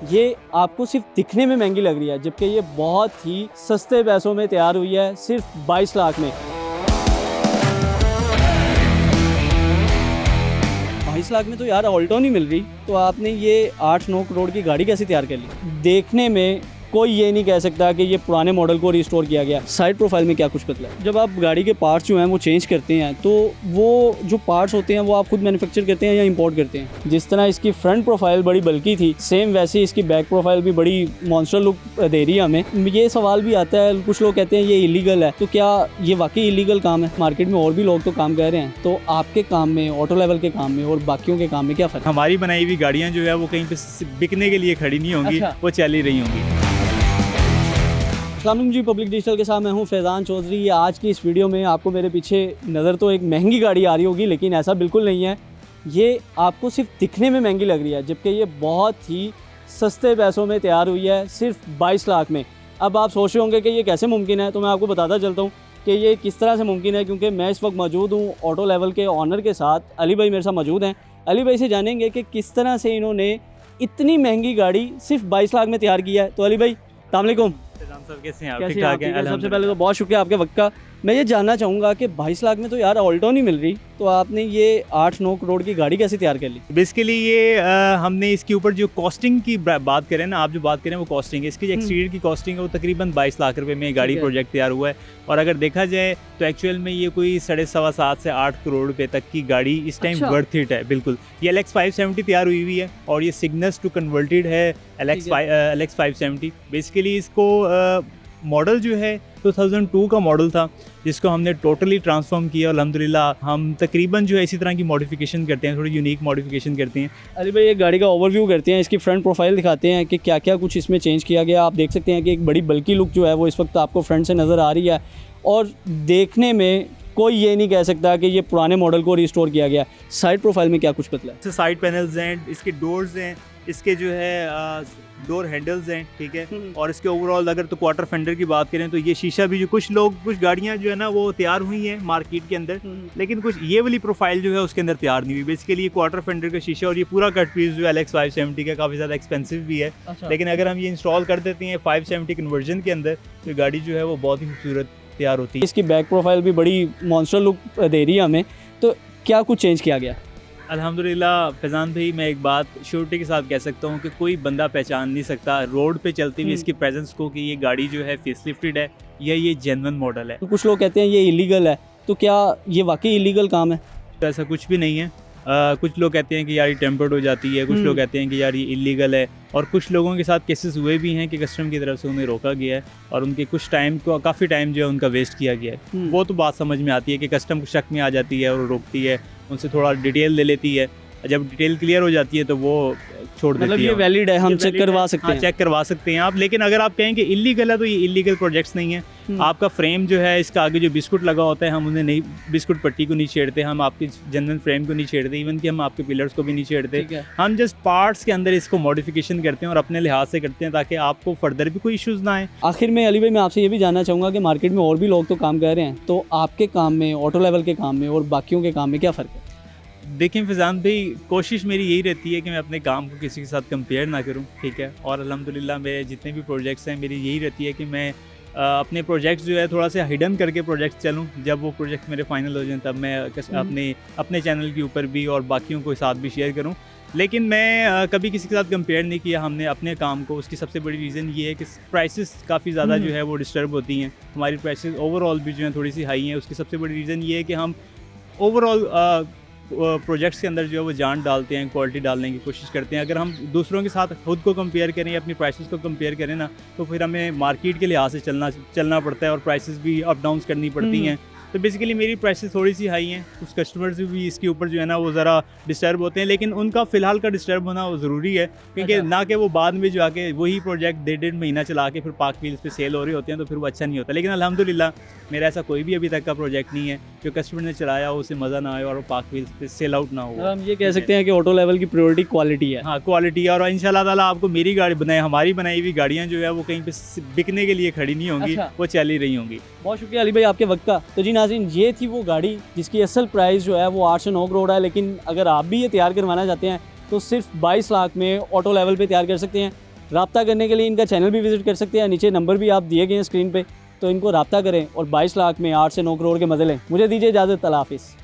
ये आपको सिर्फ दिखने में महंगी लग रही है, जबकि ये बहुत ही सस्ते पैसों में तैयार हुई है, सिर्फ 22 लाख में। 22 लाख में तो यार ऑल्टो नहीं मिल रही, तो आपने ये 8-9 करोड़ की गाड़ी कैसे तैयार कर ली? देखने में कोई ये नहीं कह सकता कि ये पुराने मॉडल को रिस्टोर किया गया। साइड प्रोफाइल में क्या कुछ बदला है? जब आप गाड़ी के पार्ट्स जो हैं वो चेंज करते हैं, तो वो जो पार्ट्स होते हैं वो आप खुद मैन्युफैक्चर करते हैं या इंपोर्ट करते हैं? जिस तरह इसकी फ्रंट प्रोफाइल बड़ी बल्की थी, सेम वैसे इसकी बैक प्रोफाइल भी बड़ी मॉन्स्टर लुक दे रही है हमें। ये सवाल भी आता है, कुछ लोग कहते हैं ये इलीगल है, तो क्या ये वाकई इलीगल काम है? मार्केट में और भी लोग तो काम कर रहे हैं, तो आपके काम में, ऑटो लेवल के काम में और बाकियों के काम में क्या फ़र्क? हमारी बनाई हुई गाड़ियाँ जो है वो कहीं पे बिकने के लिए खड़ी नहीं होंगी। अच्छा। वो चल ही रही होंगी। अस्सलाम वालेकुम जी, पब्लिक डिजिटल के साथ मैं हूं फैज़ान चौधरी। आज की इस वीडियो में आपको मेरे पीछे नज़र तो एक महंगी गाड़ी आ रही होगी, लेकिन ऐसा बिल्कुल नहीं है। ये आपको सिर्फ दिखने में महंगी लग रही है, जबकि ये बहुत ही सस्ते पैसों में तैयार हुई है, सिर्फ 22 लाख में। अब आप सोच रहे होंगे कि ये कैसे मुमकिन है, तो मैं आपको बताता चलता हूँ कि ये किस तरह से मुमकिन है, क्योंकि मैं इस वक्त मौजूद हूँ ऑटो लेवल के ऑनर के साथ। अली भाई मेरे साथ मौजूद हैं। अली भाई से जानेंगे कि किस तरह से इन्होंने इतनी महंगी गाड़ी सिर्फ 22 लाख में तैयार किया है। तो अली भाई अस्सलाम वालेकुम। कैसे हैं आप? कैसे ठीक हैं ठाक आप? हैं? सबसे पहले तो बहुत शुक्रिया आपके वक्त का। मैं ये जानना चाहूँगा कि 22 लाख में तो यार ऑल्टो नहीं मिल रही, तो आपने ये 8-9 करोड़ की गाड़ी कैसे तैयार कर ली? बेसिकली ये हमने इसके ऊपर जो कॉस्टिंग की बात करें ना, आप जो बात करें वो कॉस्टिंग है। इसकी जो एक्सटीरियर की कॉस्टिंग है वो तकरीबन 22 लाख रुपए में गाड़ी प्रोजेक्ट तैयार हुआ है। और अगर देखा जाए तो एक्चुअल में ये कोई 7.25 से 8 करोड़ रुपए तक की गाड़ी इस टाइम अच्छा। वर्थ इट है। बिल्कुल, ये LX 570 तैयार हुई हुई है और ये सिग्नस टू कन्वर्टेड है LX 570। बेसिकली इसको मॉडल जो है 2002 का मॉडल था, जिसको हमने टोटली ट्रांसफॉर्म किया। अल्हम्दुलिल्लाह हम तकरीबन जो है इसी तरह की मॉडिफिकेशन करते हैं, थोड़ी यूनिक मॉडिफिकेशन करते हैं। अली भाई एक गाड़ी का ओवरव्यू करते हैं, इसकी फ्रंट प्रोफाइल दिखाते हैं कि क्या क्या कुछ इसमें चेंज किया गया। आप देख सकते हैं कि एक बड़ी बल्की लुक जो है वो इस वक्त आपको फ्रंट से नज़र आ रही है, और देखने में कोई ये नहीं कह सकता कि ये पुराने मॉडल को रिस्टोर किया गया। साइड प्रोफाइल में क्या कुछ बदला है? साइड पैनल्स हैं, इसके डोर्स हैं, इसके जो है डोर हैंडल्स हैं, ठीक है। और इसके ओवरऑल अगर तो क्वार्टर फेंडर की बात करें तो ये शीशा भी, जो कुछ गाड़ियां जो है ना वो तैयार हुई हैं मार्केट के अंदर, लेकिन कुछ ये वाली प्रोफाइल जो है उसके अंदर तैयार नहीं हुई। बेसिकली ये क्वार्टर फेंडर का शीशा और ये पूरा कट पीस जो है LX 570 का काफ़ी ज़्यादा एक्सपेंसिव भी है। अच्छा। लेकिन अगर हम ये इंस्टॉल कर देते हैं 570 कन्वर्जन के अंदर, तो गाड़ी जो है वो बहुत ही खूबसूरत तैयार होती है। इसकी बैक प्रोफाइल भी बड़ी मॉन्स्टर लुक दे रही है हमें, तो क्या कुछ चेंज किया गया? अल्हम्दुलिल्लाह फैज़ान भाई, मैं एक बात श्योरिटी के साथ कह सकता हूँ कि कोई बंदा पहचान नहीं सकता रोड पे चलती हुई इसकी प्रेजेंस को कि ये गाड़ी जो है फेसलिफ्टेड है या ये जेन्युइन मॉडल है। कुछ लोग कहते हैं ये इलीगल है, तो क्या ये वाकई इलीगल काम है? तो ऐसा कुछ भी नहीं है। कुछ लोग कहते हैं कि यार ये टेम्पर्ड हो जाती है, कुछ लोग कहते हैं कि यार ये इलीगल है, और कुछ लोगों के साथ केसेस हुए भी हैं कि कस्टमर की तरफ से उन्हें रोका गया है और उनके कुछ टाइम को, काफ़ी टाइम जो है उनका वेस्ट किया गया है। वो तो बात समझ में आती है कि कस्टमर को शक में आ जाती है और रोकती है, उनसे थोड़ा डिटेल ले लेती है। जब डिटेल क्लियर हो जाती है तो वो छोड़ देती है। मतलब ये वैलिड है, हम चेक करवा सकते हैं? चेक करवा सकते हैं आप। लेकिन अगर आप कहें कि इलीगल है तो ये इलीगल प्रोजेक्ट्स नहीं है। आपका फ्रेम जो है, इसका आगे जो बिस्कुट लगा होता है, हम उन्हें नहीं, बिस्कुट पट्टी को नहीं छेड़ते, हम आपके जनरल फ्रेम को नहीं छेड़ते, इवन कि हम आपके पिलर्स को भी नहीं छेड़ते। हम जस्ट पार्ट्स के अंदर इसको मॉडिफिकेशन करते हैं और अपने लिहाज से करते हैं ताकि आपको फर्दर भी कोई इश्यूज़ ना आए। आखिर में अली भाई मैं आपसे ये भी जानना चाहूँगा कि मार्केट में और भी लोग तो काम कर रहे हैं, तो आपके काम में, ऑटो लेवल के काम में और बाकियों के काम में क्या फ़र्क है? देखें फैज़ान भाई, कोशिश मेरी यही रहती है कि मैं अपने काम को किसी के साथ कंपेयर ना करूं, ठीक है। और अल्हम्दुलिल्लाह मेरे जितने भी प्रोजेक्ट्स हैं, मेरी यही रहती है कि मैं अपने प्रोजेक्ट्स जो है थोड़ा सा हिडन करके प्रोजेक्ट्स चलूं। जब वो प्रोजेक्ट मेरे फाइनल हो जाएं तब मैं अपने चैनल के ऊपर भी और बाकियों के साथ भी शेयर करूं। लेकिन मैं कभी किसी के साथ कंपेयर नहीं किया हमने अपने काम को। उसकी सबसे बड़ी रीज़न ये है कि प्राइसेस काफ़ी ज़्यादा जो है वो डिस्टर्ब होती हैं। हमारी प्राइसेस ओवरऑल भी जो है थोड़ी सी हाई हैं। उसकी सबसे बड़ी रीज़न ये है कि हम ओवरऑल प्रोजेक्ट्स के अंदर जो है वो जान डालते हैं, क्वालिटी डालने की कोशिश करते हैं। अगर हम दूसरों के साथ खुद को कंपेयर करें या अपनी प्राइसेस को कंपेयर करें ना, तो फिर हमें मार्केट के लिहाज से चलना पड़ता है और प्राइसेस भी अप डाउन्स करनी पड़ती हैं। तो बेसिकली मेरी प्राइसेस थोड़ी सी हाई हैं। कुछ कस्टमर्स भी इसके ऊपर जो है ना वो ज़रा डिस्टर्ब होते हैं, लेकिन उनका फ़िलहाल का डिस्टर्ब होना वो ज़रूरी है, क्योंकि ना कि वो बाद में जो आके वही प्रोजेक्ट 1.5 महीना चला के फिर पाक व्हील्स पे सेल हो रहे होते हैं, तो फिर वो अच्छा नहीं होता। लेकिन अल्हम्दुलिल्लाह मेरा ऐसा कोई भी अभी तक का प्रोजेक्ट नहीं है जो कस्टमर ने चलाया हो उसे मज़ा ना आए और वो पाक व्हील्स पे सेल आउट ना हो। हम ये कह सकते हैं कि ऑटो लेवल की प्रायोरिटी क्वालिटी है। हाँ, क्वालिटी। और इंशाल्लाह ताला आपको मेरी गाड़ी हमारी बनाई हुई गाड़ियाँ जो है वो कहीं पे बिकने के लिए खड़ी नहीं होंगी। अच्छा। वो चल ही रही होंगी। बहुत शुक्रिया अली भाई आपके वक्त का। तो जी नाज़रीन, ये थी वो गाड़ी जिसकी असल प्राइस जो है वो 8 से 9 करोड़ है, लेकिन अगर आप भी ये तैयार करवाना चाहते हैं तो सिर्फ 22 लाख में ऑटो लेवल पे तैयार कर सकते हैं। रब्ता करने के लिए इनका चैनल भी विजिट कर सकते हैं, नीचे नंबर भी आप दिए गए हैं स्क्रीन पे, तो इनको रब्ता करें और 22 लाख में 8 से 9 करोड़ के मजे लें। मुझे दीजिए इजाज़त, अल्लाह हाफिज़।